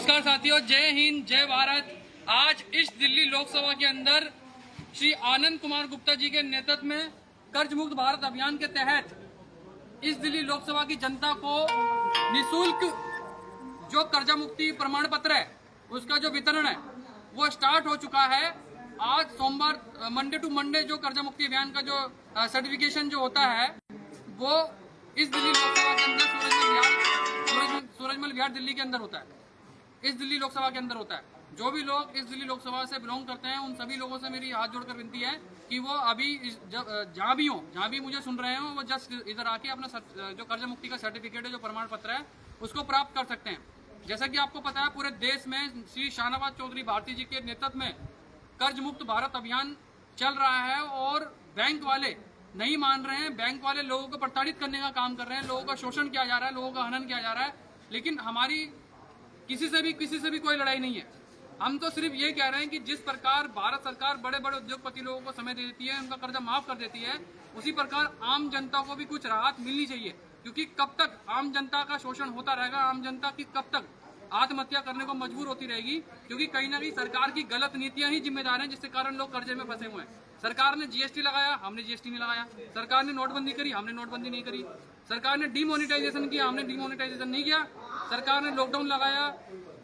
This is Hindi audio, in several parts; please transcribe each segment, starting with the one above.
नमस्कार साथियों, जय हिंद, जय भारत। आज ईस्ट दिल्ली लोकसभा के अंदर श्री आनंद कुमार गुप्ता जी के नेतृत्व में कर्ज मुक्त भारत अभियान के तहत ईस्ट दिल्ली लोकसभा की जनता को निःशुल्क जो कर्जा मुक्ति प्रमाण पत्र है उसका जो वितरण है वो स्टार्ट हो चुका है। आज सोमवार मंडे टू मंडे जो कर्जा मुक्ति अभियान का जो सर्टिफिकेशन जो होता है वो इस दिल्ली लोकसभा के अंदर सूरजमल विहार दिल्ली के अंदर होता है, इस दिल्ली लोकसभा के अंदर होता है। जो भी लोग इस दिल्ली लोकसभा से बिलोंग करते हैं उन सभी लोगों से मेरी हाथ जोड़कर विनती है कि वो अभी जहाँ भी मुझे सुन रहे हो वो जस्ट इधर आके अपना जो कर्ज मुक्ति का सर्टिफिकेट है, जो प्रमाण पत्र है, उसको प्राप्त कर सकते हैं। जैसा कि आपको पता है पूरे देश में श्री शाहनवाज चौधरी भारती जी के नेतृत्व में कर्ज मुक्त भारत अभियान चल रहा है और बैंक वाले नहीं मान रहे हैं। बैंक वाले लोगों को प्रताड़ित करने का काम कर रहे हैं, लोगों का शोषण किया जा रहा है, लोगों का हनन किया जा रहा है। लेकिन हमारी किसी से भी कोई लड़ाई नहीं है। हम तो सिर्फ ये कह रहे हैं कि जिस प्रकार भारत सरकार बड़े बड़े उद्योगपति लोगों को समय दे देती है, उनका कर्जा माफ कर देती है, उसी प्रकार आम जनता को भी कुछ राहत मिलनी चाहिए। क्योंकि कब तक आम जनता का शोषण होता रहेगा, आम जनता की कब तक आत्महत्या करने को मजबूर होती रहेगी। क्योंकि कहीं ना कहीं सरकार की गलत नीतियां ही जिम्मेदार हैं जिसके कारण लोग कर्जे में फंसे हुए हैं। सरकार ने जीएसटी लगाया, हमने जीएसटी नहीं लगाया। सरकार ने नोटबंदी करी, हमने नोटबंदी नहीं करी। सरकार ने डिमोनेटाइजेशन किया, हमने डिमोनेटाइजेशन नहीं किया। सरकार ने लॉकडाउन लगाया,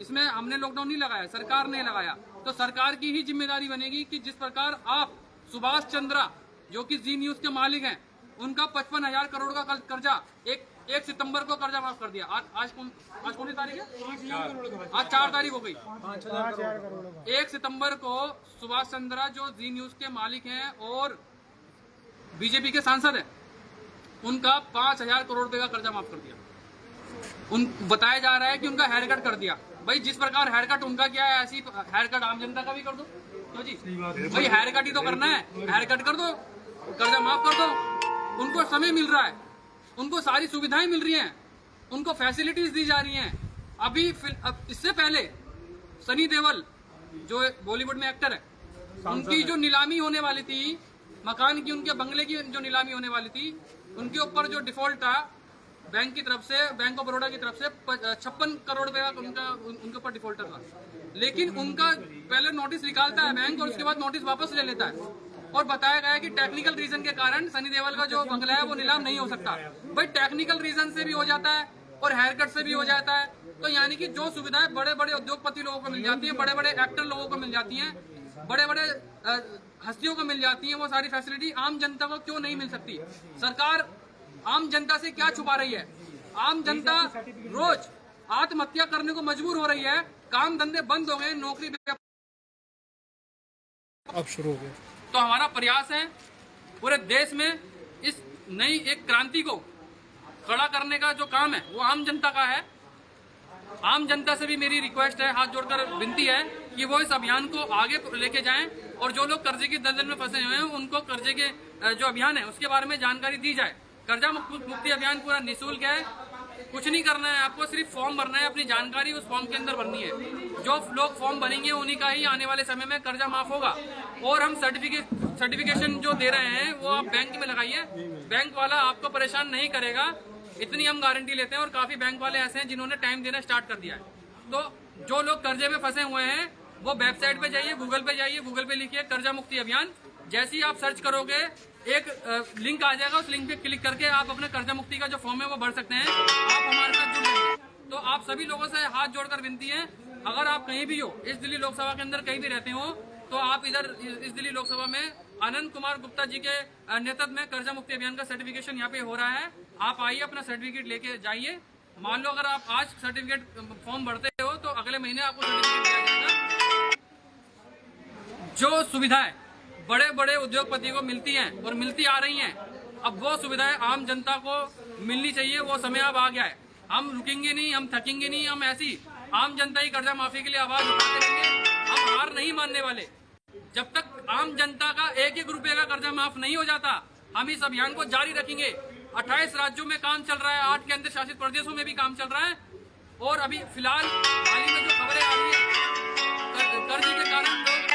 इसमें हमने लॉकडाउन नहीं लगाया, सरकार ने लगाया। तो सरकार की ही जिम्मेदारी बनेगी कि जिस प्रकार आप सुभाष चंद्रा जो कि जी न्यूज के मालिक हैं, उनका 55,000 करोड़ का कर्जा एक सितंबर को कर्जा माफ कर दिया। आज कौन सी तारीख है? आज 4 तारीख हो गई। 1 सितंबर को सुभाष चंद्रा जो जी न्यूज के मालिक हैं और बीजेपी के सांसद हैं, उनका 5,000 करोड़ रुपए का कर्जा माफ कर दिया। बताया जा रहा है कि उनका हेयर कट कर दिया। भाई जिस प्रकार हेयर कट उनका किया है, ऐसी हेयर कट आम जनता का भी कर दो। तो जी भाई हेयर कट ही तो करना है, हेयर कट कर दो, कर्जा माफ कर दो। उनको समय मिल रहा है, उनको सारी सुविधाएं मिल रही हैं, उनको फैसिलिटीज दी जा रही हैं। अभी इससे पहले सनी देओल जो बॉलीवुड में एक्टर है, उनकी जो नीलामी होने वाली थी मकान की, उनके बंगले की जो नीलामी होने वाली थी, उनके ऊपर जो डिफॉल्ट था बैंक की तरफ से, बैंक ऑफ बड़ौदा की तरफ से 56 करोड़ रुपए का उनके ऊपर डिफॉल्टर था। लेकिन उनका पहले नोटिस निकालता है बैंक और उसके बाद नोटिस वापस ले लेता है और बताया गया है कि टेक्निकल रीजन के कारण सनी देओल का जो बंगला है वो नीलाम नहीं हो सकता। भाई टेक्निकल रीजन से भी हो जाता है और हेयर कट से भी हो जाता है। तो यानी कि जो सुविधाएं बड़े बड़े उद्योगपति लोगों को मिल जाती है, बड़े बड़े एक्टर लोगों को मिल जाती है, बड़े बड़े हस्तियों को मिल जाती है, वो सारी फैसिलिटी आम जनता को क्यों नहीं मिल सकती? सरकार आम जनता से क्या छुपा रही है? आम जनता रोज आत्महत्या करने को मजबूर हो रही है, काम धंधे बंद हो गए, नौकरी अब शुरू हो गया। तो हमारा प्रयास है पूरे देश में इस नई एक क्रांति को खड़ा करने का जो काम है वो आम जनता का है। आम जनता से भी मेरी रिक्वेस्ट है, हाथ जोड़कर विनती है कि वो इस अभियान को आगे लेके जाएं और जो लोग कर्जे की दलदल में फंसे हुए हैं उनको कर्जे के जो अभियान है उसके बारे में जानकारी दी जाए। कर्जा मुक्ति अभियान पूरा निःशुल्क है, कुछ नहीं करना है, आपको सिर्फ फॉर्म भरना है, अपनी जानकारी उस फॉर्म के अंदर भरनी है। जो लोग फॉर्म भरेंगे उन्हीं का ही आने वाले समय में कर्जा माफ होगा। और हम सर्टिफिकेशन जो दे रहे हैं वो आप बैंक में लगाइए, बैंक वाला आपको परेशान नहीं करेगा, इतनी हम गारंटी लेते हैं। और काफी बैंक वाले ऐसे हैं जिन्होंने टाइम देना स्टार्ट कर दिया है। तो जो लोग कर्जे में फंसे हुए हैं वो वेबसाइट पे जाइए, गूगल पे जाइए, गूगल पे लिखिए कर्जा मुक्ति अभियान। जैसे ही आप सर्च करोगे एक लिंक आ जाएगा, उस लिंक पे क्लिक करके आप अपने कर्जा मुक्ति का जो फॉर्म है वो भर सकते हैं। आप हमारे साथ जुड़ जाएंगे। तो आप सभी लोगों से हाथ जोड़कर विनती है, अगर आप कहीं भी हो इस दिल्ली लोकसभा के अंदर कहीं भी रहते हो तो आप इधर इस दिल्ली लोकसभा में आनंद कुमार गुप्ता जी के नेतृत्व में कर्जा मुक्ति अभियान का सर्टिफिकेशन यहाँ पे हो रहा है। आप आइए, अपना सर्टिफिकेट लेके जाइए। मान लो अगर आप आज सर्टिफिकेट फॉर्म भरते हो तो अगले महीने आपको सर्टिफिकेट दिया जाएगा। जो सुविधाएं बड़े बड़े उद्योगपति को मिलती हैं और मिलती आ रही हैं, अब वो सुविधाएं आम जनता को मिलनी चाहिए। वो समय अब आ गया है। हम रुकेंगे नहीं, हम थकेंगे नहीं, हम ऐसी आम जनता ही कर्जा माफी के लिए आवाज उठाते रहेंगे। हम हार नहीं मानने वाले। जब तक आम जनता का 1-1 रुपए का कर्जा माफ नहीं हो जाता, हम इस अभियान को जारी रखेंगे। 28 राज्यों में काम चल रहा है, 8 केंद्र शासित प्रदेशों में भी काम चल रहा है। और अभी फिलहाल हाल ही में जो खबरें आ रही है कर्जे के कारण लोग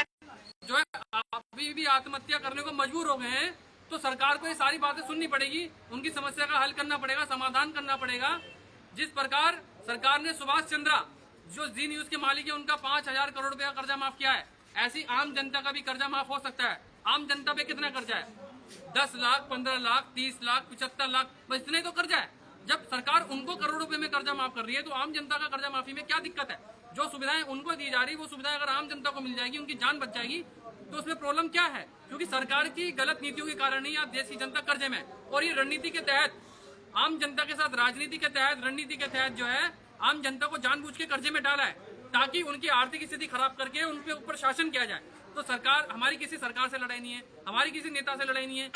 जो है अभी भी आत्महत्या करने को मजबूर हो गए हैं, तो सरकार को ये सारी बातें सुननी पड़ेगी, उनकी समस्या का हल करना पड़ेगा, समाधान करना पड़ेगा। जिस प्रकार सरकार ने सुभाष चंद्रा जो जी न्यूज के मालिक है उनका 5,000 करोड़ रुपए का कर्जा माफ किया है। ऐसी आम जनता का भी कर्जा माफ हो सकता है। आम जनता पे कितना कर्जा है? 10 लाख, 15 लाख, 30 लाख, 75 लाख, बस इतना ही तो कर्जा है। जब सरकार उनको करोड़ों रुपए में कर्जा माफ कर रही है तो आम जनता का कर्जा माफी में क्या दिक्कत है? जो सुविधाएं उनको दी जा रही है वो सुविधाएं अगर आम जनता को मिल जाएगी, उनकी जान बच जाएगी, तो उसमें प्रॉब्लम क्या है? क्योंकि सरकार की गलत नीतियों के कारण ही आज देश की जनता कर्जे में। और ये रणनीति के तहत, आम जनता के साथ राजनीति के तहत, रणनीति के तहत जो है आम जनता को जानबूझ के कर्जे में डाला है ताकि उनकी आर्थिक स्थिति खराब करके उनके ऊपर शासन किया जाए। तो सरकार, हमारी किसी सरकार से लड़ाई नहीं है, हमारी किसी नेता से लड़ाई नहीं है। हम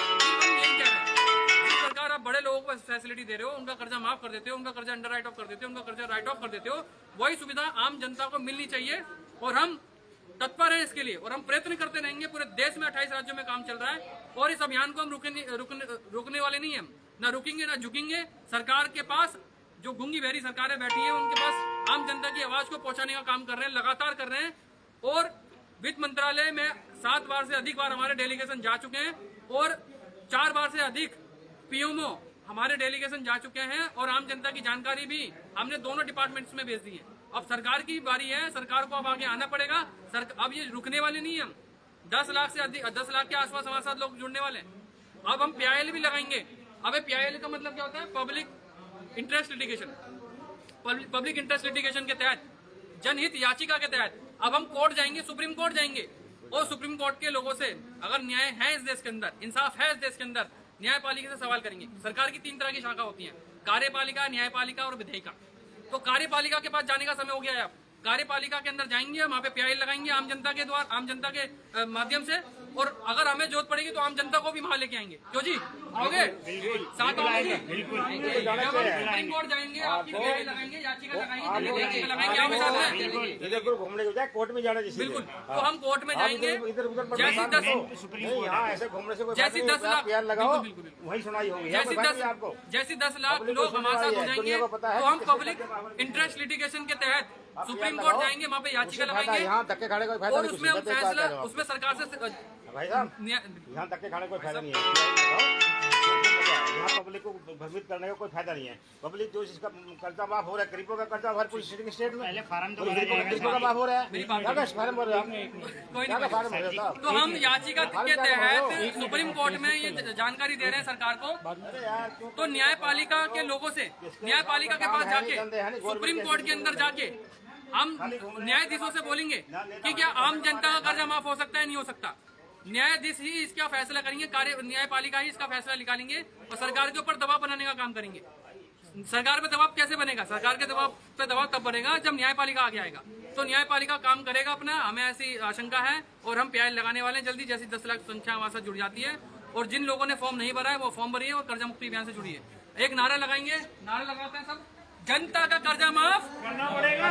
यही कह रहे हैं, सरकार आप बड़े लोगों को फैसिलिटी दे रहे हो, उनका कर्जा माफ कर देते हो, उनका कर्जा अंडर राइट ऑफ कर देते हो, उनका कर्जा राइट ऑफ कर देते हो, वही सुविधा आम जनता को मिलनी चाहिए। और हम तत्पर हैं इसके लिए और हम प्रयत्न करते रहेंगे। पूरे देश में 28 राज्यों में काम चल रहा है और इस अभियान को हम रुकने वाले नहीं हैं। ना रुकेंगे ना झुकेंगे। सरकार के पास जो गूंगी बहरी सरकारें बैठी हैं उनके पास आम जनता की आवाज को पहुंचाने का काम कर रहे हैं, लगातार कर रहे हैं। और वित्त मंत्रालय में 7 बार से अधिक बार हमारे डेलीगेशन जा चुके हैं और 4 बार से अधिक पीएमओ हमारे डेलीगेशन जा चुके हैं और आम जनता की जानकारी भी हमने दोनों डिपार्टमेंट्स में भेज दी है। अब सरकार की बारी है, सरकार को अब आगे आना पड़ेगा। अब ये रुकने वाले नहीं है। हम 10 लाख से अधिक, 10 लाख के आसपास हमारे साथ लोग जुड़ने वाले हैं। अब हम PIL भी लगाएंगे। अब PIL का मतलब क्या होता है? Public interest litigation. Public interest litigation के तहत, जनहित याचिका के तहत अब हम कोर्ट जाएंगे, सुप्रीम कोर्ट जाएंगे और सुप्रीम कोर्ट के लोगों से अगर न्याय है इस देश के अंदर, इंसाफ है इस देश के अंदर, न्यायपालिका से सवाल करेंगे। सरकार की 3 तरह की शाखा होती है, कार्यपालिका, न्यायपालिका और विधायिका। तो कार्यपालिका के पास जाने का समय हो गया है। अब कार्यपालिका के अंदर जाएंगे, वहां पे PIL लगाएंगे आम जनता के द्वारा, आम जनता के माध्यम से। और अगर हमें जरूरत पड़ेगी तो आम जनता को भी वहां लेके आएंगे। क्यों जी, आओगे? साथ आओगे? सुप्रीम कोर्ट जाएंगे, आपकी PIL लगाएंगे, याचिका लगाएंगे, याचिका लगाएंगे, आपके साथ में घूमने को जाए, कोर्ट में जाना चाहिए। बिल्कुल। तो हम कोर्ट में जाएंगे। जैसी 10 लाख लगाओ, वही सुनाई होगी। जैसी 10 लाख लोग हमारे साथ हो जाएंगे तो हम पब्लिक इंटरेस्ट लिटिगेशन के तहत सुप्रीम कोर्ट जाएंगे, वहाँ पे याचिका लगाएंगे यहाँ धक्के खाने का फायदा और उसमें हम फैसला, उसमें सरकार से भाई साहब, यहाँ धक्के खाने का कोई फायदा नहीं है। यहाँ पब्लिक को भ्रमित करने का कोई फायदा नहीं है। पब्लिक जो इसका कर्जा माफ हो रहा है, गरीबों का कर्जा हर पूरी स्टेट में पहले फार्म तो गरीबों का माफ हो रहा है। फार्म भर रहे हैं। तो हम याचिका के तहत सुप्रीम कोर्ट में ये जानकारी दे रहे हैं सरकार को। तो न्यायपालिका के लोगों से, न्यायपालिका के पास जाके, सुप्रीम कोर्ट के अंदर जाके हम न्यायाधीशों से बोलेंगे कि क्या आम जनता का कर्जा माफ हो सकता है, नहीं हो सकता। न्यायाधीश ही इसका फैसला करेंगे, न्यायपालिका ही इसका फैसला निकालेंगे और सरकार के ऊपर दबाव बनाने का काम करेंगे। सरकार पे दबाव कैसे बनेगा? सरकार के दबाव पे दबाव तब बनेगा जब न्यायपालिका आगे आएगा। तो न्यायपालिका काम करेगा अपना, हमें ऐसी आशंका है और हम PIL लगाने वाले हैं जल्दी। जैसी 10 लाख संख्या हमारे साथ जुड़ जाती है और जिन लोगों ने फॉर्म नहीं भरा है वो फॉर्म भरिए और कर्जा मुक्ति अभियान से जुड़िए। एक नारा लगाएंगे, नारा लगाते हैं सब, जनता का कर्जा माफ करना पड़ेगा,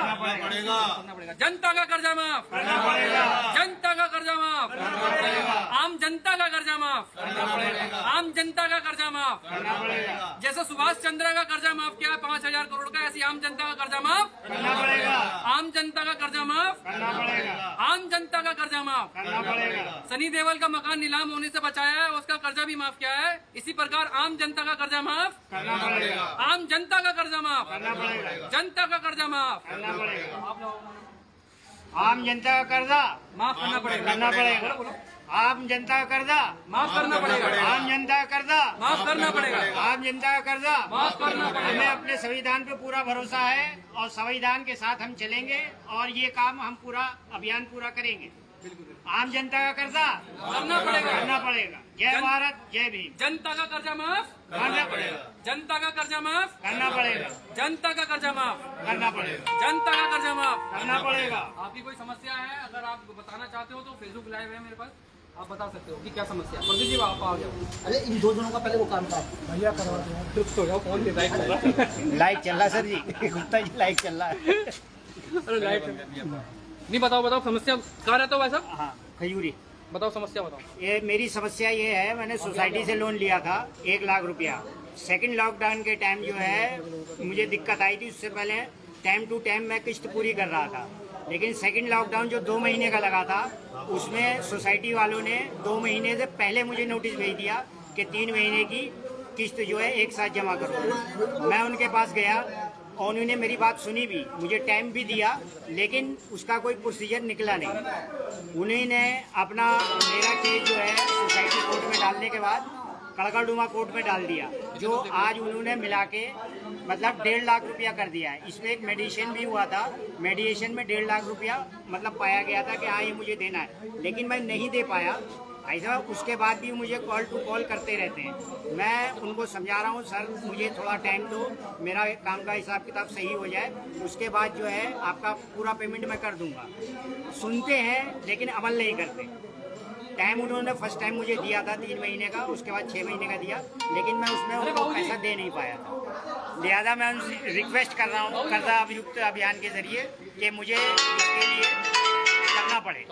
जनता का कर्जा माफ करना पड़ेगा, जनता का कर्जा माफ करना पड़ेगा, आम जनता का कर्जा माफ करना पड़ेगा, आम जनता का कर्जा माफ करना पड़ेगा, जैसे सुभाष चंद्र का कर्जा माफ किया 5,000 करोड़ का, ऐसी आम जनता का कर्जा माफ करना पड़ेगा, आम जनता का कर्जा माफ करना पड़ेगा, आम जनता का कर्जा माफ करना पड़ेगा। सनी देओल का मकान नीलाम होने से बचाया है, उसका कर्जा भी माफ किया है। इसी प्रकार आम जनता का कर्जा माफ करना पड़ेगा, आम जनता का कर्जा माफ करना पड़ेगा, जनता का कर्जा माफ करना पड़ेगा। आम जनता का कर्जा माफ करना पड़ेगा, करना पड़ेगा, आम जनता का कर्जा माफ करना पड़ेगा, आम जनता का कर्जा माफ करना पड़ेगा, आम जनता का कर्जा माफ करना हमें पड़ेगा। अपने संविधान पे पूरा भरोसा है और संविधान के साथ हम चलेंगे और ये काम हम पूरा अभियान पूरा करेंगे। आम जनता का कर्जा करना पड़ेगा, करना पड़ेगा। जय भारत, जय भीम। जनता का कर्जा माफ करना पड़ेगा, जनता का कर्जा माफ करना पड़ेगा, जनता का कर्जा माफ करना पड़ेगा, जनता का कर्जा माफ करना पड़ेगा। आपकी कोई समस्या है, अगर आप बताना चाहते हो तो फेसबुक लाइव है मेरे पास, आप बता सकते हो कि क्या समस्या है। प्रदीप जी आप आ जाओ। अरे इन 2 जनों का पहले वो काम था भैया करवा दो। तो जाओ, फोन पे लाइव चल रहा है। लाइव चल रहा है सर जी, गुप्ता जी लाइव चल रहा है। अरे लाइव नहीं, बताओ समस्या कहाँ रहता हो भाई साहब? हाँ, खजूरी। बताओ समस्या बताओ। ये मेरी समस्या ये है, मैंने सोसाइटी से लोन लिया था 1 लाख रुपया। सेकंड लॉकडाउन के टाइम जो है मुझे दिक्कत आई थी, उससे पहले टाइम टू टाइम मैं किस्त पूरी कर रहा था। लेकिन सेकंड लॉकडाउन जो 2 महीने का लगा था, उसमें सोसाइटी वालों ने 2 महीने से पहले मुझे नोटिस भेज दिया कि 3 महीने की किस्त जो है एक साथ जमा करो। मैं उनके पास गया, और उन्होंने मेरी बात सुनी भी, मुझे टाइम भी दिया, लेकिन उसका कोई प्रोसीजर निकला नहीं। उन्होंने अपना मेरा केस जो है सोसाइटी कोर्ट में डालने के बाद कड़कड़डुमा कोर्ट में डाल दिया, जो आज उन्होंने मिला के मतलब 1.5 लाख रुपया कर दिया है। इसमें एक मेडिएशन भी हुआ था, मेडिएशन में 1.5 लाख रुपया मतलब पाया गया था कि हाँ ये मुझे देना है, लेकिन मैं नहीं दे पाया। ऐसा उसके बाद भी मुझे कॉल टू कॉल करते रहते हैं। मैं उनको समझा रहा हूँ, सर मुझे थोड़ा टाइम दो, मेरा काम का हिसाब किताब सही हो जाए, उसके बाद जो है आपका पूरा पेमेंट मैं कर दूंगा। सुनते हैं लेकिन अमल नहीं करते। टाइम उन्होंने फर्स्ट टाइम मुझे दिया था 3 महीने का, उसके बाद 6 महीने का दिया, लेकिन मैं उसमें उनको पैसा दे नहीं पाया था। लिहाजा मैं उनसे रिक्वेस्ट कर रहा हूँ कर्जा अभियुक्त अभियान के जरिए कि मुझे इसके लिए करना पड़े,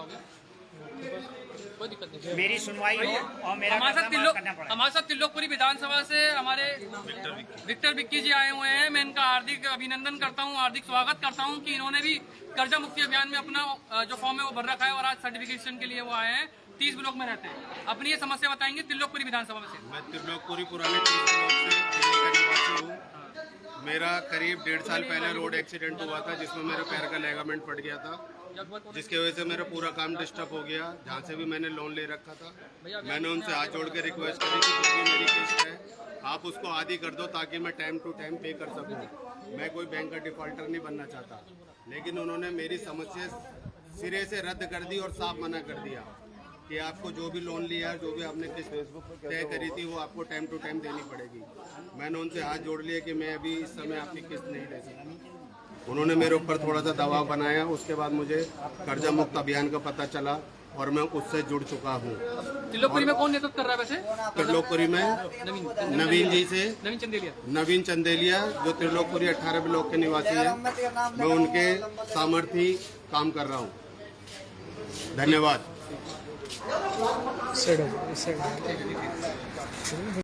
कोई दिक्कत नहीं, मेरी सुनवाई हो और मेरा हमारे साथ कर्जा माफ करना पड़े। हमारे साथ तिल्लोकपुरी विधानसभा से हमारे विक्टर विक्की जी आए हुए हैं। मैं इनका हार्दिक अभिनंदन करता हूं, हार्दिक स्वागत करता हूं कि इन्होंने भी कर्जा मुक्ति अभियान में अपना जो फॉर्म है वो भर रखा है और आज सर्टिफिकेशन के लिए वो आए हैं। 30 ब्लॉक में रहते हैं। अपनी ये समस्या बताएंगे तिल्लोकपुरी विधानसभा में से। मैं तिल्लोकपुरी पुराने 30 ब्लॉक से दिल्ली का निवासी हूँ। मेरा करीब 1.5 साल पहले रोड एक्सीडेंट हुआ था, जिसमें मेरे पैर का लिगामेंट फट गया था, जिसकी वजह से मेरा पूरा काम डिस्टर्ब हो गया। जहाँ से भी मैंने लोन ले रखा था, मैंने उनसे हाथ जोड़ के रिक्वेस्ट करी कि जो भी मेरी किस्त है आप उसको आधी कर दो, ताकि मैं टाइम टू टाइम पे कर सकूँ। मैं कोई बैंक का डिफॉल्टर नहीं बनना चाहता, लेकिन उन्होंने मेरी समस्या सिरे से रद्द कर दी और साफ मना कर दिया कि आपको जो भी लोन लिया, जो भी आपने किस्त तय करी थी, वो आपको टाइम टू टाइम देनी पड़ेगी। मैंने उनसे हाथ जोड़ लिया कि मैं अभी इस समय आपकी किस्त नहीं दे सकता। उन्होंने मेरे ऊपर थोड़ा सा दबाव बनाया। उसके बाद मुझे कर्जा मुक्त अभियान का पता चला और मैं उससे जुड़ चुका हूँ। तिल्लोकपुरी में कौन नेतृत्व कर रहा है वैसे? त्रिलोकपुरी में नवीन जी से, नवीन चंदेलिया, जो त्रिलोकपुरी 18 ब्लॉक के निवासी है। मैं उनके सामर्थ्य काम कर रहा हूँ। धन्यवाद।